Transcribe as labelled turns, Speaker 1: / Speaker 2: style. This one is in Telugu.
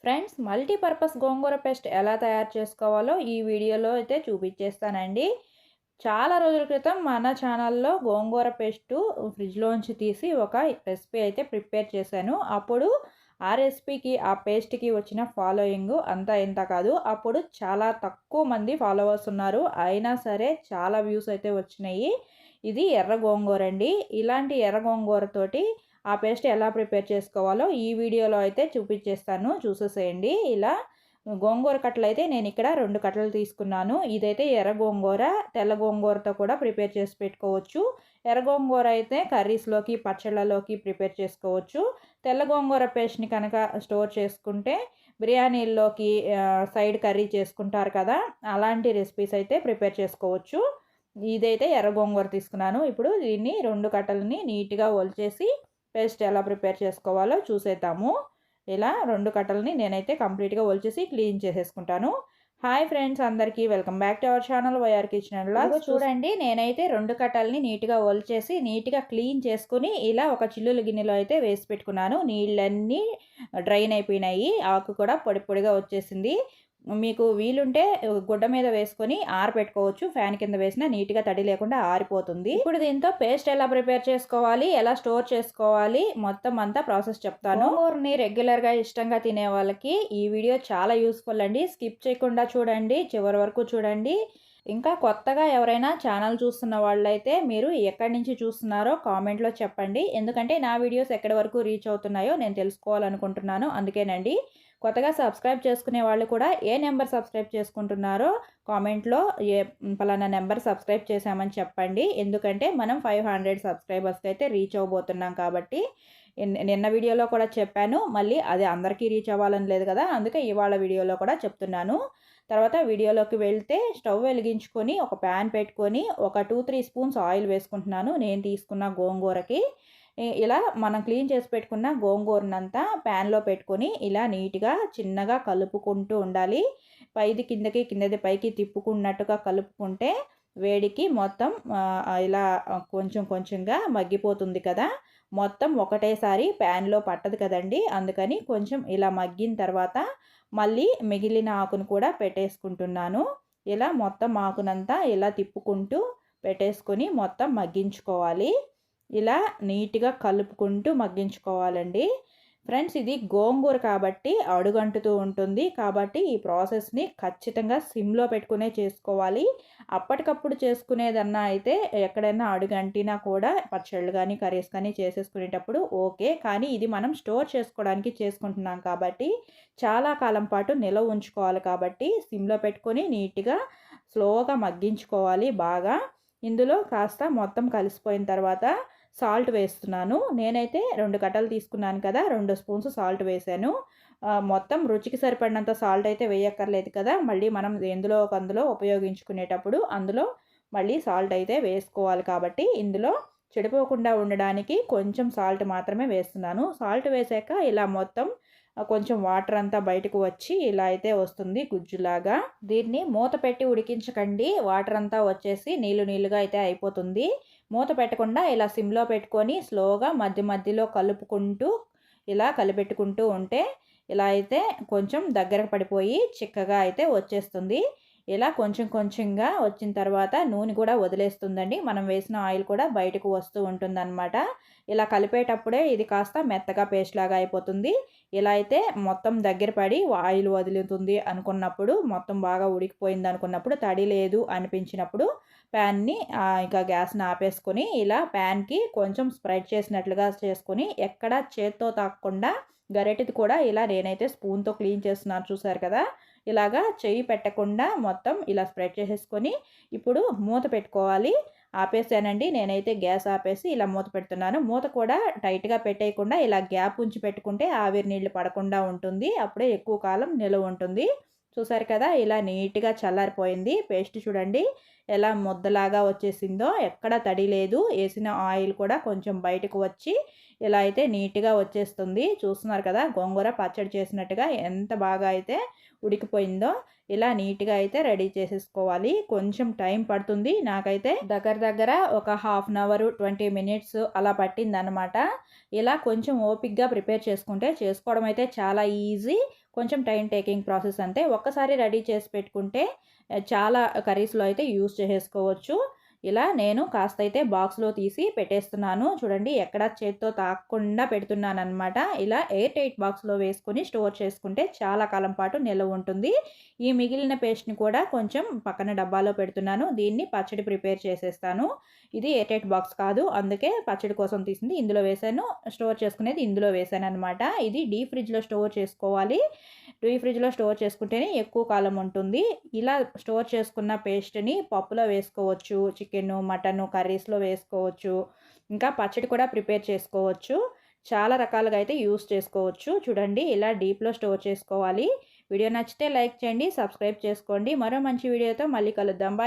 Speaker 1: ఫ్రెండ్స్, మల్టీపర్పస్ గోంగూర పేస్ట్ ఎలా తయారు చేసుకోవాలో ఈ వీడియోలో అయితే చూపించేస్తానండి. చాలా రోజుల క్రితం మన ఛానల్లో గోంగూర పేస్టు ఫ్రిడ్జ్లోంచి తీసి ఒక రెసిపీ అయితే ప్రిపేర్ చేశాను. అప్పుడు ఆ రెసిపీకి ఆ పేస్ట్కి వచ్చిన ఫాలోయింగ్ అంతా ఇంత కాదు. అప్పుడు చాలా తక్కువ మంది ఫాలోవర్స్ ఉన్నారు. అయినా సరే చాలా వ్యూస్ అయితే వచ్చినాయి. ఇది ఎర్ర గోంగూర అండి. ఇలాంటి ఎర్ర గోంగూరతోటి ఆ పేస్ట్ ఎలా ప్రిపేర్ చేసుకోవాలో ఈ వీడియోలో అయితే చూపించేస్తాను, చూసేసేయండి. ఇలా గోంగూర కట్టలు అయితే నేను ఇక్కడ 2 కట్టలు తీసుకున్నాను. ఇదైతే ఎర్ర గోంగూర, తెల్ల గోంగూరతో కూడా ప్రిపేర్ చేసి పెట్టుకోవచ్చు. ఎర్ర గోంగూర అయితే కర్రీస్లోకి, పచ్చళ్ళలోకి ప్రిపేర్ చేసుకోవచ్చు. తెల్ల గోంగూర పేస్ట్ని కనుక స్టోర్ చేసుకుంటే బిర్యానీల్లోకి సైడ్ కర్రీ చేసుకుంటారు కదా, అలాంటి రెసిపీస్ అయితే ప్రిపేర్ చేసుకోవచ్చు. ఇదైతే ఎర్ర గోంగూర తీసుకున్నాను. ఇప్పుడు దీన్ని 2 కట్టలని నీట్గా ఒలిచేసి పేస్ట్ ఎలా ప్రిపేర్ చేసుకోవాలో చూసేద్దాము. ఇలా 2 కట్టలని నేనైతే కంప్లీట్గా ఒలిచేసి క్లీన్ చేసేసుకుంటాను. హాయ్ ఫ్రెండ్స్, అందరికీ welcome back to our channel YR kitchen లాగా. చూడండి, నేనైతే 2 కట్టలని నీట్గా ఒలిచేసి నీట్గా క్లీన్ చేసుకుని ఇలా ఒక చిల్లుల గిన్నెలో అయితే వేసి పెట్టుకున్నాను. నీళ్ళన్నీ డ్రైన్ అయిపోయినాయి, ఆకు కూడా పొడి పొడిగా వచ్చేసింది. మీకు వీలుంటే గుడ్డ మీద వేసుకొని ఆరబెట్టుకోవచ్చు. ఫ్యాన్ కింద వేసినా నీట్గా తడి లేకుండా ఆరిపోతుంది. ఇప్పుడు దీంతో పేస్ట్ ఎలా ప్రిపేర్ చేసుకోవాలి, ఎలా స్టోర్ చేసుకోవాలి, మొత్తం అంతా ప్రాసెస్ చెప్తాను. గోంగూరని రెగ్యులర్గా ఇష్టంగా తినే వాళ్ళకి ఈ వీడియో చాలా యూస్ఫుల్ అండి. స్కిప్ చేయకుండా చూడండి, చివరి వరకు చూడండి. ఇంకా కొత్తగా ఎవరైనా ఛానల్ చూస్తున్న వాళ్ళైతే మీరు ఎక్కడి నుంచి చూస్తున్నారో కామెంట్లో చెప్పండి. ఎందుకంటే నా వీడియోస్ ఎక్కడి వరకు రీచ్ అవుతున్నాయో నేను తెలుసుకోవాలనుకుంటున్నాను, అందుకేనండి. కొత్తగా సబ్స్క్రైబ్ చేసుకునే వాళ్ళు కూడా ఏ నెంబర్ సబ్స్క్రైబ్ చేసుకుంటున్నారో కామెంట్లో పలానా నెంబర్ సబ్స్క్రైబ్ చేశామని చెప్పండి. ఎందుకంటే మనం 500 సబ్స్క్రైబర్స్కి అయితే రీచ్ అవ్వబోతున్నాం కాబట్టి. నిన్న వీడియోలో కూడా చెప్పాను, మళ్ళీ అది అందరికీ రీచ్ అవ్వాలని లేదు కదా, అందుకే ఇవాళ వీడియోలో కూడా చెప్తున్నాను. తర్వాత వీడియోలోకి వెళ్తే స్టవ్ వెలిగించుకొని ఒక ప్యాన్ పెట్టుకొని ఒక 2-3 స్పూన్స్ ఆయిల్ వేసుకుంటున్నాను నేను తీసుకున్న గోంగూరకి. ఇలా మనం క్లీన్ చేసి పెట్టుకున్న గోంగూరనంతా ప్యాన్లో పెట్టుకొని ఇలా నీట్గా చిన్నగా కలుపుకుంటూ ఉండాలి. పైది కిందకి, కిందది పైకి తిప్పుకున్నట్టుగా కలుపుకుంటే వేడికి మొత్తం ఇలా కొంచెం కొంచెంగా మగ్గిపోతుంది కదా. మొత్తం ఒకటేసారి ప్యాన్లో పట్టదు కదండి, అందుకని కొంచెం ఇలా మగ్గిన తర్వాత మళ్ళీ మిగిలిన ఆకును కూడా పెట్టేసుకుంటున్నాను. ఇలా మొత్తం ఆకునంతా ఇలా తిప్పుకుంటూ పెట్టేసుకొని మొత్తం మగ్గించుకోవాలి. ఇలా నీట్గా కలుపుకుంటూ మగ్గించుకోవాలండి. ఫ్రెండ్స్, ఇది గోంగూర కాబట్టి అడుగంటుతూ ఉంటుంది కాబట్టి ఈ ప్రాసెస్ని ఖచ్చితంగా సిమ్లో పెట్టుకునే చేసుకోవాలి. అప్పటికప్పుడు చేసుకునేదన్నా అయితే ఎక్కడైనా అడుగంటినా కూడా పచ్చళ్ళు కానీ కర్రీస్ కానీ చేసేసుకునేటప్పుడు ఓకే, కానీ ఇది మనం స్టోర్ చేసుకోవడానికి చేసుకుంటున్నాం కాబట్టి చాలా కాలం పాటు నిల్వ ఉంచుకోవాలి కాబట్టి సిమ్లో పెట్టుకొని నీట్గా స్లోగా మగ్గించుకోవాలి బాగా. ఇందులో కాస్త మొత్తం కలిసిపోయిన తర్వాత సాల్ట్ వేస్తున్నాను. నేనైతే 2 కట్టలు తీసుకున్నాను కదా, 2 స్పూన్స్ సాల్ట్ వేసాను. మొత్తం రుచికి సరిపడినంత సాల్ట్ అయితే వేయక్కర్లేదు కదా, మళ్ళీ మనం ఎందులో ఒక అందులో ఉపయోగించుకునేటప్పుడు అందులో మళ్ళీ సాల్ట్ అయితే వేసుకోవాలి కాబట్టి ఇందులో చెడిపోకుండా ఉండడానికి కొంచెం సాల్ట్ మాత్రమే వేస్తున్నాను. సాల్ట్ వేసాక ఇలా మొత్తం కొంచెం వాటర్ అంతా బయటకు వచ్చి ఇలా అయితే వస్తుంది గుజ్జులాగా. దీన్ని మూత పెట్టి ఉడికించకండి, వాటర్ అంతా వచ్చేసి నీళ్ళు నీళ్ళుగా అయితే అయిపోతుంది. మూత పెట్టకుండా ఇలా సిమ్లో పెట్టుకొని స్లోగా మధ్య మధ్యలో కలుపుకుంటూ ఇలా కలిపెట్టుకుంటూ ఉంటే ఇలా అయితే కొంచెం దగ్గరకు పడిపోయి చిక్కగా అయితే వచ్చేస్తుంది. ఇలా కొంచెం కొంచెంగా వచ్చిన తర్వాత నూనె కూడా వదిలేస్తుందండి, మనం వేసిన ఆయిల్ కూడా బయటకు వస్తూ ఉంటుందన్నమాట. ఇలా కలిపేటప్పుడే ఇది కాస్త మెత్తగా పేస్ట్ లాగా అయిపోతుంది. ఇలా అయితే మొత్తం దగ్గర పడి ఆయిల్ వదులుతుంది అనుకున్నప్పుడు, మొత్తం బాగా ఉడికిపోయింది అనుకున్నప్పుడు, తడి లేదు అనిపించినప్పుడు ప్యాన్ని ఇంకా గ్యాస్ని ఆపేసుకొని ఇలా ప్యాన్కి కొంచెం స్ప్రెడ్ చేసినట్లుగా చేసుకొని ఎక్కడ చేత్తో తాకకుండా గరిటెది కూడా ఇలా నేనైతే స్పూన్తో క్లీన్ చేస్తున్నాను, చూసారు కదా. ఇలాగా చెయ్యి పెట్టకుండా మొత్తం ఇలా స్ప్రెడ్ చేసేసుకొని ఇప్పుడు మూత పెట్టుకోవాలి. ఆపేసానండి, నేనైతే గ్యాస్ ఆపేసి ఇలా మూత పెడుతున్నాను. మూత కూడా టైట్గా పెట్టేయకుండా ఇలా గ్యాప్ ఉంచి పెట్టుకుంటే ఆవిరి నీళ్ళు పడకుండా ఉంటుంది, అప్పుడే ఎక్కువ కాలం నిలువ ఉంటుంది. చూసారు కదా, ఇలా నీట్గా చల్లారిపోయింది పేస్ట్. చూడండి ఎలా ముద్దలాగా వచ్చేసిందో, ఎక్కడ తడి లేదు. వేసిన ఆయిల్ కూడా కొంచెం బయటకు వచ్చి ఇలా అయితే నీట్గా వచ్చేస్తుంది. చూస్తున్నారు కదా, గోంగూర పచ్చడి చేసినట్టుగా ఎంత బాగా అయితే ఉడికిపోయిందో. ఇలా నీట్గా అయితే రెడీ చేసేసుకోవాలి. కొంచెం టైం పడుతుంది, నాకైతే దగ్గర ఒక 1/2 అవర్ 20 మినిట్స్ అలా పట్టిందనమాట. ఇలా కొంచెం ఓపిక్గా ప్రిపేర్ చేసుకుంటే చేసుకోవడం అయితే చాలా ఈజీ. కొంచెం టైం టేకింగ్ ప్రాసెస్ అంతే. ఒక్కసారి రెడీ చేసి పెట్టుకుంటే చాలా కర్రీస్‌లో అయితే యూజ్ చేసేసుకోవచ్చు. ఇలా నేను కాస్త అయితే బాక్స్‌లో తీసి పెట్టేస్తున్నాను. చూడండి ఎక్కడ చేత్తో తాకకుండా పెడుతున్నాననమాట. ఇలా ఎయిర్ టైట్ బాక్స్‌లో వేసుకొని స్టోర్ చేసుకుంటే చాలా కాలం పాటు నిల్వ ఉంటుంది. ఈ మిగిలిన పేస్ట్‌ని కూడా కొంచెం పక్కన డబ్బాలో పెడుతున్నాను. దీన్ని పచ్చడి ప్రిపేర్ చేసేస్తాను. ఇది ఎయిర్ టైట్ బాక్స్ కాదు. అందుకే పచ్చడి కోసం తీసింది ఇందులో వేశాను. స్టోర్ చేసుకునేది ఇందులో వేశాననమాట. ఇది డీప్ ఫ్రిడ్జ్‌లో స్టోర్ చేసుకోవాలి. డీప్ ఫ్రిడ్జ్‌లో స్టోర్ చేసుకుంటేనే ఎక్కువ కాలం ఉంటుంది. ఇలా స్టోర్ చేసుకున్న పేస్ట్‌ని పప్పులో వేసుకోవచ్చు. చికెను, మటను కర్రీస్‌లో వేసుకోవచ్చు. ఇంకా పచ్చడి కూడా ప్రిపేర్ చేసుకోవచ్చు. చాలా రకాలుగా అయితే యూజ్ చేసుకోవచ్చు. చూడండి ఇలా డీప్‌లో స్టోర్ చేసుకోవాలి. వీడియో నచ్చితే లైక్ చేయండి. సబ్స్క్రైబ్ చేసుకోండి. మరో మంచి వీడియోతో మళ్ళీ కలుద్దాం.